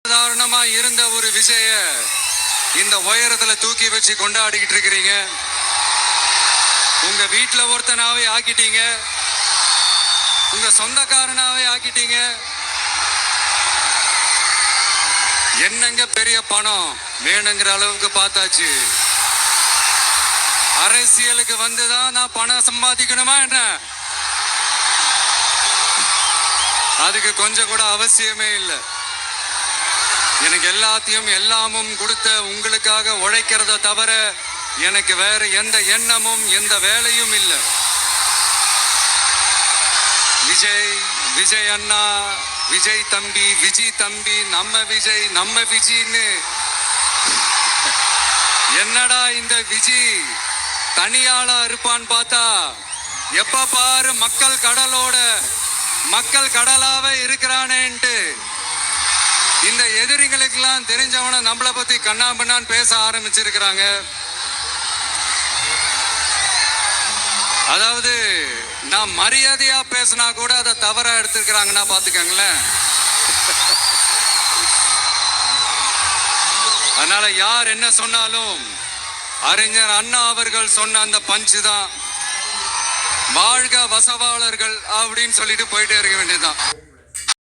சாதாரணமா இருந்த ஒரு விஜய இந்த உயரத்துல தூக்கி வச்சு கொண்டாடிக்கிட்டு இருக்கிறீங்க. உங்க வீட்டுல ஒருத்தனாவே ஆக்கிட்டீங்க, உங்க சொந்தக்காரனாவே ஆக்கிட்டீங்க. என்னங்க பெரிய பணம் வேணுங்கிற அளவுக்கு பார்த்தாச்சு. அரசியலுக்கு வந்துதான் நான் பணம் சம்பாதிக்கணுமா என்ன? அதுக்கு கொஞ்சம் கூட அவசியமே இல்லை. எனக்கு எல்லாத்தையும் எல்லாமும் கொடுத்த உங்களுக்காக உழைக்கிறத தவிர எனக்கு வேற எந்த எண்ணமும் எந்த வேலையும் இல்லை. விஜய் அண்ணா, விஜய் தம்பி, விஜய் தம்பி, நம்ம விஜய்ன்னு என்னடா இந்த விஜய் தனியாளா இருப்பான்னு பார்த்தா எப்ப பாரு மக்கள் கடலாவே இருக்கிறானேன்ட்டு இந்த எதிரிகளுக்கெல்லாம் தெரிஞ்சவன நம்மளை பத்தி கண்ணாபின்னான்னு பேச ஆரம்பிச்சிருக்கிறாங்க. அதாவது நான் மரியாதையா பேசினா கூட அதை தவறா எடுத்துக்கிறாங்கன்னா பாத்துக்கங்களேன். அதனால யார் என்ன சொன்னாலும் அறிஞர் அண்ணா அவர்கள் சொன்ன அந்த பஞ்சு தான், வாழ்க வசவாளர்கள் அப்படின்னு சொல்லிட்டு போயிட்டே இருக்க வேண்டியதுதான்.